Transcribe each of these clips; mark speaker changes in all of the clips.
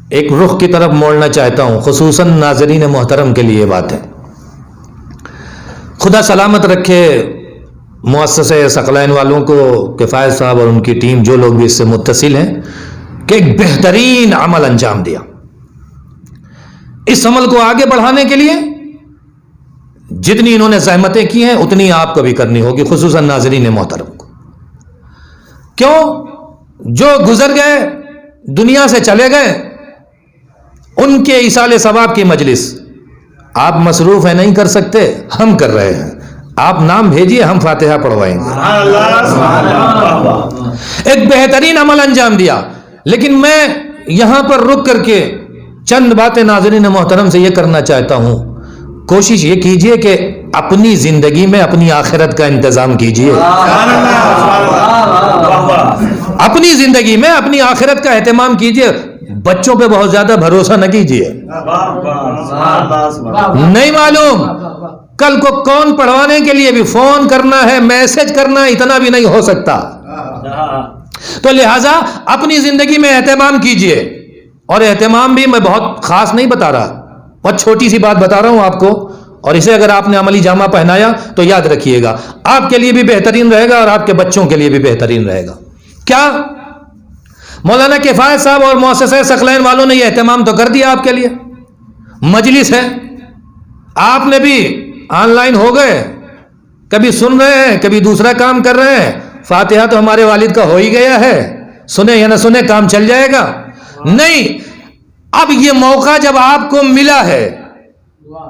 Speaker 1: ایک رخ کی طرف موڑنا چاہتا ہوں، خصوصاً ناظرین محترم کے لیے بات ہے۔ خدا سلامت رکھے مؤسسہ ثقلین والوں کو، کفایت صاحب اور ان کی ٹیم، جو لوگ بھی اس سے متصل ہیں، کہ ایک بہترین عمل انجام دیا۔ اس عمل کو آگے بڑھانے کے لیے جتنی انہوں نے زحمتیں کی ہیں اتنی آپ کو بھی کرنی ہوگی، خصوصاً ناظرین محترم کو۔ کیوں؟ جو گزر گئے، دنیا سے چلے گئے، ان کے ایصال ثواب کی مجلس آپ مصروف ہیں، نہیں کر سکتے، ہم کر رہے ہیں۔ آپ نام بھیجیے، ہم فاتحہ پڑھوائیں گے۔ ایک بہترین عمل انجام دیا، لیکن میں یہاں پر رک کر کے چند باتیں ناظرین محترم سے یہ کرنا چاہتا ہوں۔ کوشش یہ کیجئے کہ اپنی زندگی میں اپنی آخرت کا انتظام کیجئے، اپنی زندگی میں اپنی آخرت کا اہتمام کیجئے۔ بچوں پہ بہت زیادہ بھروسہ نہ کیجئے، نہیں معلوم کل کو کون پڑھوانے کے لیے بھی فون کرنا ہے، میسج کرنا ہے، اتنا بھی نہیں ہو سکتا۔ تو لہٰذا اپنی زندگی میں اہتمام کیجئے، اور اہتمام بھی میں بہت خاص نہیں بتا رہا، بہت چھوٹی سی بات بتا رہا ہوں آپ کو، اور اسے اگر آپ نے عملی جامہ پہنایا تو یاد رکھیے گا، آپ کے لیے بھی بہترین رہے گا اور آپ کے بچوں کے لیے بھی بہترین رہے گا۔ کیا؟ مولانا کفایت صاحب اور مؤسسہ ثقلین والوں نے یہ اہتمام تو کر دیا آپ کے لیے، مجلس ہے، آپ نے بھی آن لائن ہو گئے، کبھی سن رہے ہیں، کبھی دوسرا کام کر رہے ہیں۔ فاتحہ تو ہمارے والد کا ہو ہی گیا ہے، سنے یا نہ سنے کام چل جائے گا؟ نہیں، اب یہ موقع جب آپ کو ملا ہے،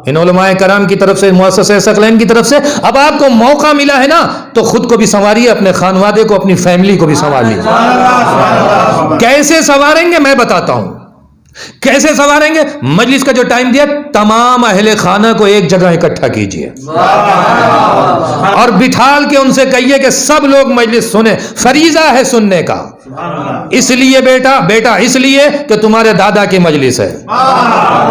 Speaker 1: ان علماء کرام کی طرف سے، مؤسسہ ثقلین کی طرف سے اب آپ کو موقع ملا ہے نا، تو خود کو بھی سنواریے، اپنے خانوادے کو، اپنی فیملی کو بھی سنوار لیجیے۔ کیسے سنواریں گے میں بتاتا ہوں، کیسے سنواریں گے؟ مجلس کا جو ٹائم دیا، تمام اہل خانہ کو ایک جگہ اکٹھا کیجیے اور بٹھال کے ان سے کہیے کہ سب لوگ مجلس سنیں، فریضہ ہے سننے کا۔ اس لیے بیٹا اس لیے کہ تمہارے دادا کی مجلس ہے،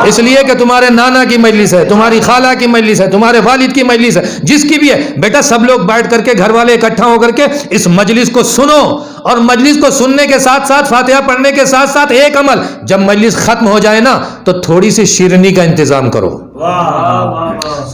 Speaker 1: اس لیے کہ تمہارے نانا کی مجلس ہے، تمہاری خالہ کی مجلس ہے، تمہارے والد کی مجلس ہے، جس کی بھی ہے، بیٹا سب لوگ بیٹھ کر کے، گھر والے اکٹھا ہو کر کے اس مجلس کو سنو، اور مجلس کو سننے کے ساتھ ساتھ، فاتحہ پڑھنے کے ساتھ ساتھ ایک عمل، جب مجلس ختم ہو جائے نا تو تھوڑی سی شیرنی کا انتظام کرو،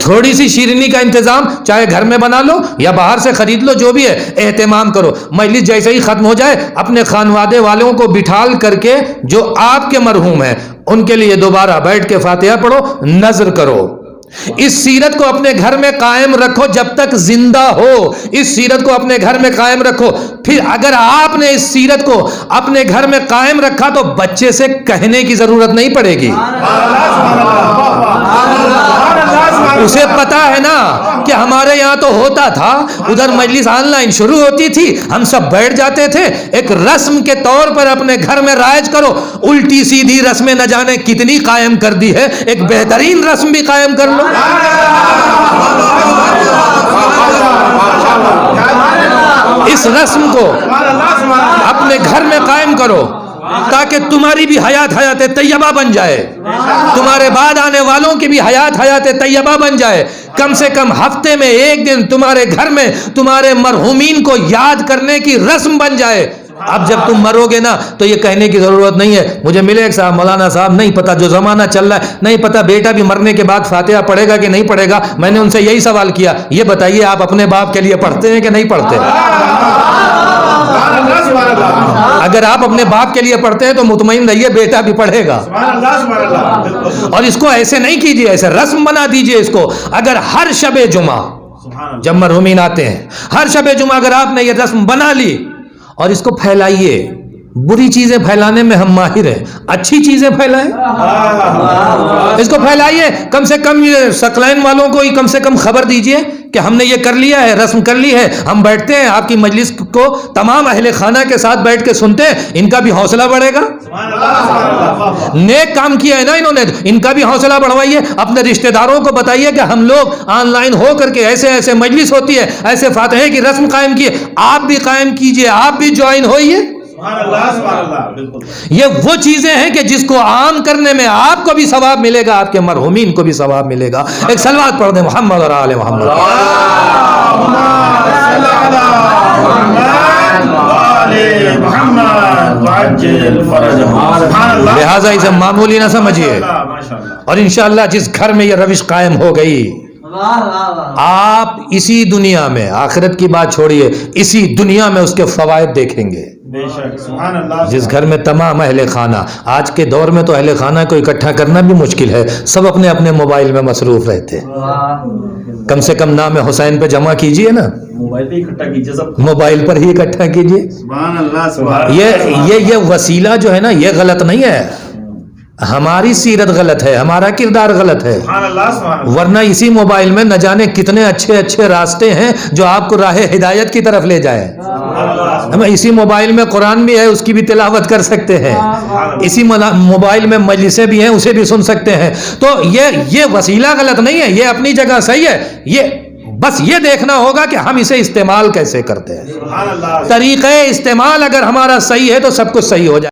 Speaker 1: تھوڑی سی شیرنی کا انتظام، چاہے گھر میں بنا لو یا باہر سے خرید لو، جو بھی ہے اہتمام کرو۔ مجلس جیسے ہی ختم ہو جائے، اپنے خانوادے والوں کو بٹھال کر کے، جو آپ کے مرحوم ہیں ان کے لیے دوبارہ بیٹھ کے فاتحہ پڑھو، نذر کرو۔ اس سیرت کو اپنے گھر میں قائم رکھو جب تک زندہ ہو، اس سیرت کو اپنے گھر میں قائم رکھو۔ پھر اگر آپ نے اس سیرت کو اپنے گھر میں قائم رکھا تو بچے سے کہنے کی ضرورت نہیں پڑے گی، اسے پتا ہے نا کہ ہمارے یہاں تو ہوتا تھا، ادھر مجلس آن لائن شروع ہوتی تھی، ہم سب بیٹھ جاتے تھے۔ ایک رسم کے طور پر اپنے گھر میں رائج کرو، الٹی سیدھی رسمیں نہ جانے کتنی قائم کر دی ہے، ایک بہترین رسم بھی قائم کر لو۔ اس رسم کو اپنے گھر میں قائم کرو تاکہ تمہاری بھی حیات طیبہ بن جائے، تمہارے بعد آنے والوں کی بھی حیات طیبہ بن جائے۔ کم سے کم ہفتے میں ایک دن تمہارے گھر میں تمہارے مرحومین کو یاد کرنے کی رسم بن جائے۔ اب جب تم مرو گے نا تو یہ کہنے کی ضرورت نہیں ہے، مجھے ملے ایک صاحب، مولانا صاحب نہیں پتا، جو زمانہ چل رہا ہے نہیں پتا، بیٹا بھی مرنے کے بعد فاتحہ پڑھے گا کہ نہیں پڑھے گا۔ میں نے ان سے یہی سوال کیا، یہ بتائیے آپ اپنے باپ کے لیے پڑھتے ہیں کہ نہیں پڑھتے؟ اگر آپ اپنے باپ کے لیے پڑھتے ہیں تو مطمئن رہیے بیٹا بھی پڑھے گا۔ اور اس کو ایسے نہیں کیجیے، ایسے رسم بنا دیجیے اس کو۔ اگر ہر شب جمعہ جب مرحومین آتے ہیں، ہر شب جمعہ اگر آپ نے یہ رسم بنا لی اور اس کو پھیلائیے، بری چیزیں پھیلانے میں ہم ماہر ہیں، اچھی چیزیں پھیلائیں، اس کو پھیلائیے۔ کم سے کم یہ ثقلین والوں کو کم سے کم خبر دیجئے کہ ہم نے یہ کر لیا ہے، رسم کر لی ہے، ہم بیٹھتے ہیں آپ کی مجلس کو تمام اہل خانہ کے ساتھ بیٹھ کے سنتے ہیں، ان کا بھی حوصلہ بڑھے گا۔ نیک کام کیا ہے نا انہوں نے، ان کا بھی حوصلہ بڑھوائیے۔ اپنے رشتہ داروں کو بتائیے کہ ہم لوگ آن لائن ہو کر کے ایسے ایسے مجلس ہوتی ہے، ایسے فاتحے کی رسم قائم کی ہے، آپ بھی قائم کیجئے، آپ بھی جوائن ہوئیے۔ یہ وہ چیزیں ہیں کہ جس کو عام کرنے میں آپ کو بھی ثواب ملے گا، آپ کے مرحومین کو بھی ثواب ملے گا۔ ایک صلوات پڑھ دیں محمد اور آل محمد۔ محمد وعجل فرجهم۔ لہٰذا اسے معمولی نہ سمجھیے. اور انشاءاللہ جس گھر میں یہ روش قائم ہو گئی, آپ اسی دنیا میں, آخرت کی بات چھوڑیے, اسی دنیا میں اس کے فوائد دیکھیں گے. جس گھر میں تمام اہل خانہ, آج کے دور میں تو اہل خانہ کو اکٹھا کرنا بھی مشکل ہے, سب اپنے اپنے موبائل میں مصروف رہتے ہیں. کم سے کم نام حسین پہ جمع کیجئے نا, موبائل پر ہی اکٹھا کیجئے. یہ وسیلہ جو ہے نا یہ غلط نہیں ہے, ہماری سیرت غلط ہے, ہمارا کردار غلط ہے. ورنہ اسی موبائل میں نہ جانے کتنے اچھے اچھے راستے ہیں جو آپ کو راہ ہدایت کی طرف لے جائیں. ہم اسی موبائل میں قرآن بھی ہے, اس کی بھی تلاوت کر سکتے ہیں. اسی موبائل میں مجلسیں بھی ہیں, اسے بھی سن سکتے ہیں. تو یہ وسیلہ غلط نہیں ہے, یہ اپنی جگہ صحیح ہے. یہ بس یہ دیکھنا ہوگا کہ ہم اسے استعمال کیسے کرتے ہیں. طریقہ استعمال اگر ہمارا صحیح ہے تو سب کچھ صحیح ہو جائے.